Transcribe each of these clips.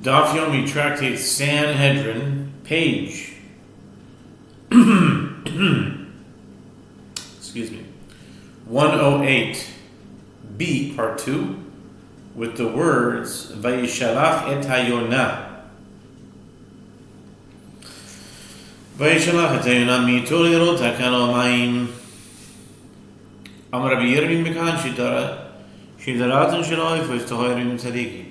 Daf Yomi Tractate Sanhedrin, page excuse me, 108, B, part 2, with the words Vayishalach et hayonah. Vayishalach et hayonah mito lirot hakan omayim. Amar Rabbi Yirmin Mekan shidaratun sheloi f'ystohoyrim tzadiki.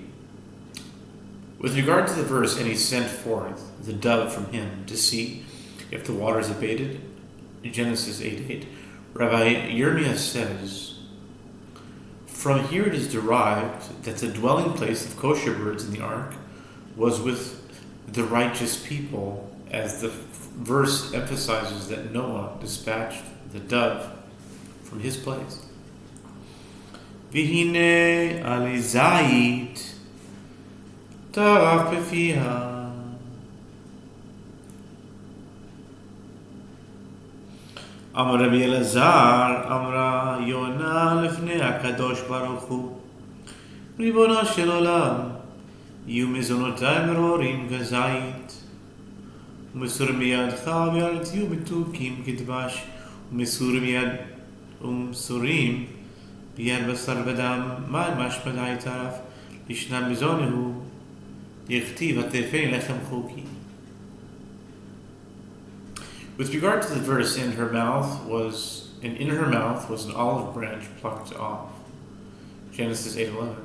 With regard to the verse, and he sent forth the dove from him to see if the waters abated, Genesis 8:8, Rabbi Yirmiyah says, from here it is derived that the dwelling place of kosher birds in the ark was with the righteous people, as the verse emphasizes that Noah dispatched the dove from his place. Vihine alizait Taraf befiha. Amar Rabbi Elazar, Amra Yonah lefnei HaKadosh Baruch Hu, Ribono shel olam, Yu mezonotai merorim kazait, Umesurim biyadcha v'yartiu betukim kidbash, Umesurim biyad basar v'dam, Ma mashmadai taraf, Lishnam bezonehu, with regard to the verse, in her mouth was an olive branch plucked off. Genesis 8:11.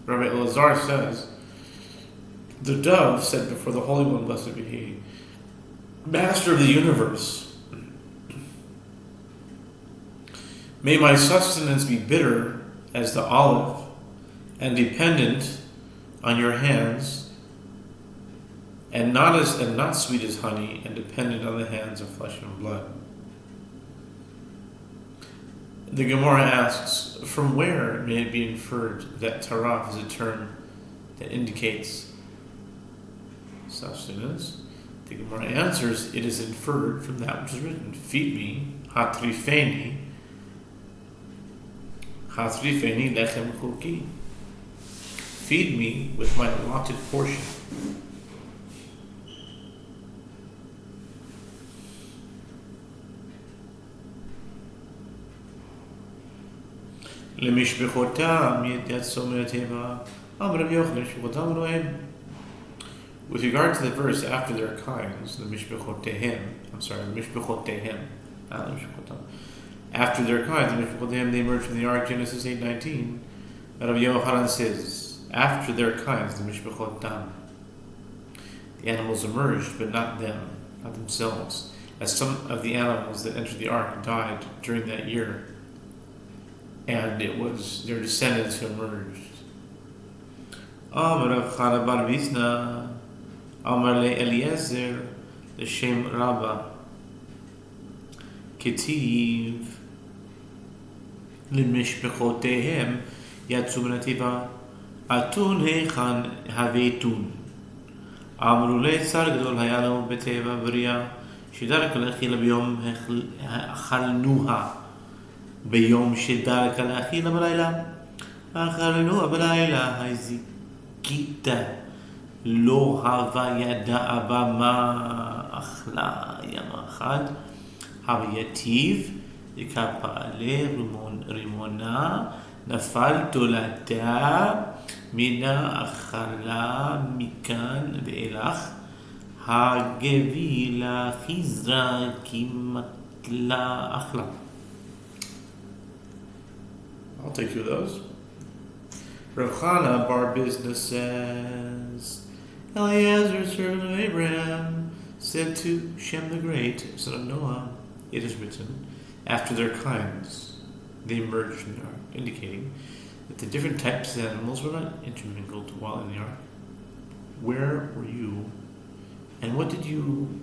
Rabbi Elazar says, the dove said before the Holy One, blessed be He, Master of the universe, may my sustenance be bitter as the olive, and dependent on your hands, and not sweet as honey, and dependent on the hands of flesh and blood. The Gemara asks, from where may it be inferred that taraf is a term that indicates sustenance? The Gemara answers, it is inferred from that which is written, feed me, hatrifeni lechem chuki. Feed me with my allotted portion. With regard to the verse, after their kinds, after their kinds, they emerged from the ark, Genesis 8:19. Rabbi Yochanan says, after their kinds, the mishpachot dam, the animals emerged, but not themselves, as some of the animals that entered the ark died during that year, and it was their descendants who emerged. Amar Rav Chana bar Visna, Amar le Eliezer, the Shem Rabbah, Ketiv, Limishpachotehem, Yatsu B'nativa, Atun heichan haveitun. Amru le'tzar gedol haya lahu b'teva b'riya, shedarak le'achila b'yom achalnuha, b'yom shedarak le'achila b'layla, achalnuha b'layla, hazikita, lo hava yada'a b'ma achla yam achad, haviyativ, yikapa'ale rimona, nafal tolata, Mina achala mikan ve'elach hagevila chizra kimatla achla. I'll take two of those. Rav Chana bar Business says, Eliezer, servant of Abraham, said to Shem the Great, son of Noah, it is written, after their kinds they emerged from the ark, indicating that the different types of animals were not intermingled while in the ark. Where were you, and what did you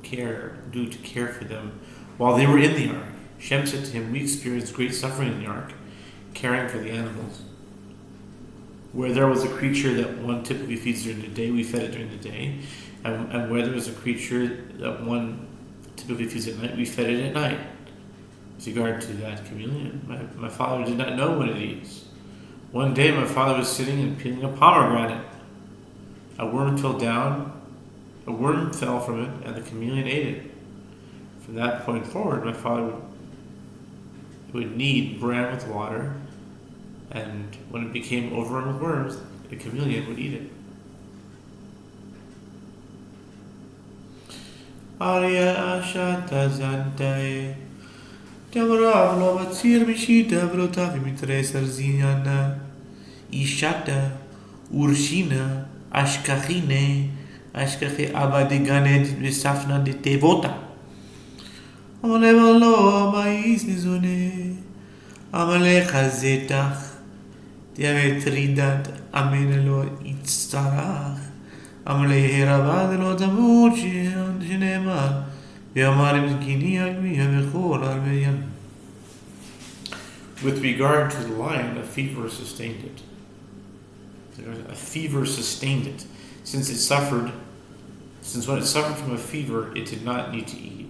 do to care for them while they were in the ark? Shem said to him, we experienced great suffering in the ark, caring for the animals. Where there was a creature that one typically feeds during the day, we fed it during the day, and where there was a creature that one typically feeds at night, we fed it at night. With regard to that communion, my father did not know one of these. One day my father was sitting and peeling a pomegranate. A worm fell from it, and the chameleon ate it. From that point forward, my father would knead bran with water, and when it became overrun with worms, the chameleon would eat it. Arya Ashata Zantae Tamarav Lovatsir Mishita Vrotavi Mitre Sarzinana Ishata Urshina Ashkachine Ashkache Abadiganet Visafna de Tevota Amalevalo Mais Mizone Amalecha Zetach Diametridat Amenelo Itzarach Amalei Rabad lo Tamut Shinema Yamarim Kiniak Yamechor Armeyan. With regard to the lion, a fever sustained it. Since when it suffered from a fever, it did not need to eat.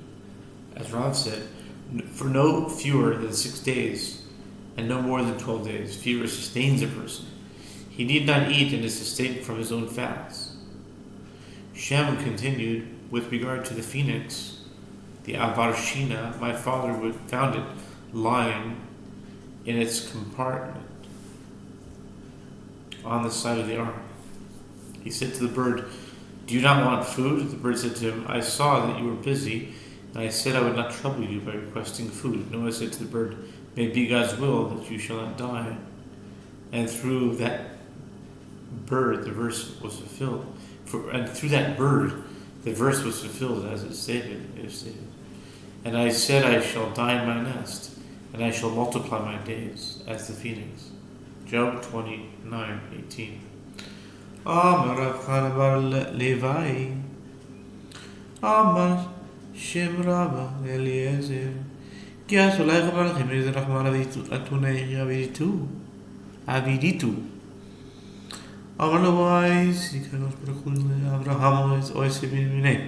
As Rav said, for no fewer than 6 days, and no more than 12 days, fever sustains a person. He need not eat and is sustained from his own fats. Shem continued, with regard to the phoenix, the Avarshina, my father found it lying in its compartment on the side of the ark. He said to the bird, "Do you not want food?" The bird said to him, "I saw that you were busy, and I said I would not trouble you by requesting food." Noah said to the bird, "May it be God's will that you shall not die." And through that bird, the verse was fulfilled. As it stated. And I said, I shall die in my nest, and I shall multiply my days as the phoenix. Job 29:18. Amar Rav Chana bar Levi, Amar Shem Rabba Eliezer, Ki asolai chabar lachem Eliezer Rachman Atunei Aviditu. Amar Lois, Yikanos Baruch Abraham Ois Minei.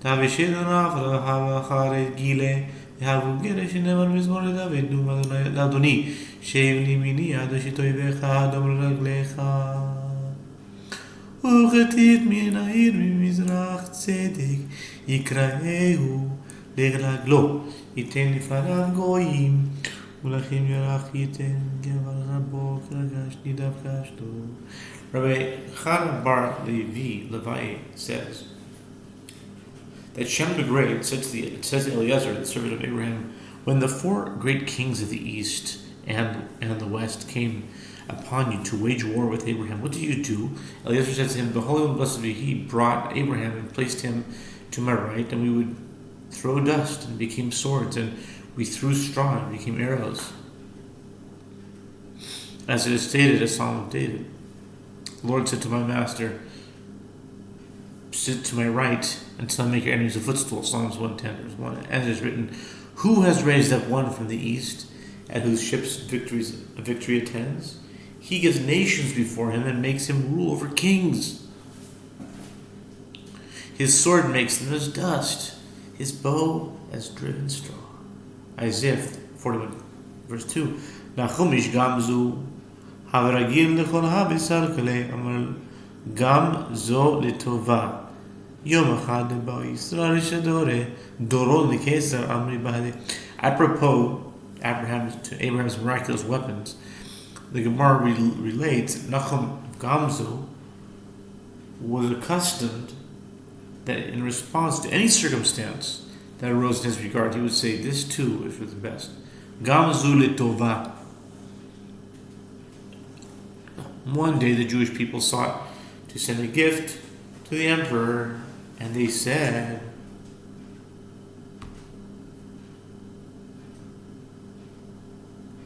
Tavishedana Avraham Achare Gile. Yahavu Gere Shineman Mizmor David Numa Ladoni Sheivli Mini Adoshitoivecha Dom Raglecha Uchetit Minair Mizrach Tzedek Yikraehu Legraglo Yiten Lifanav Goyim Ulachim Yarach Yiten Gevar Rabo Kragash Nidav Kashto. Rabbi Chana bar Levi says that Shem the Great said to Eliezer, the servant of Abraham, when the 4 great kings of the east and the west came upon you to wage war with Abraham, what did you do? Eliezer said to him, the Holy One, blessed be He, brought Abraham and placed him to my right, and we would throw dust and became swords, and we threw straw and became arrows. As it is stated, as Psalm of David, the Lord said to my master, sit to my right until I make your enemies a footstool. Psalms 110, verse 1. As it is written, who has raised up one from the east, at whose ships victory attends? He gives nations before him and makes him rule over kings. His sword makes them as dust, his bow as driven straw. Isaiah 41, verse 2. Nachumish gamzu havragim lechol habisar kale amar gam zo letova. Yom echad ba Yisrael shadore doron lekesar amri bahade. Apropos Abraham's miraculous weapons, the Gemara relates Nachum Gamzu was accustomed that in response to any circumstance that arose in his regard, he would say, this too is for the best. Gamzu letova. One day the Jewish people sought to send a gift to the emperor, and they said,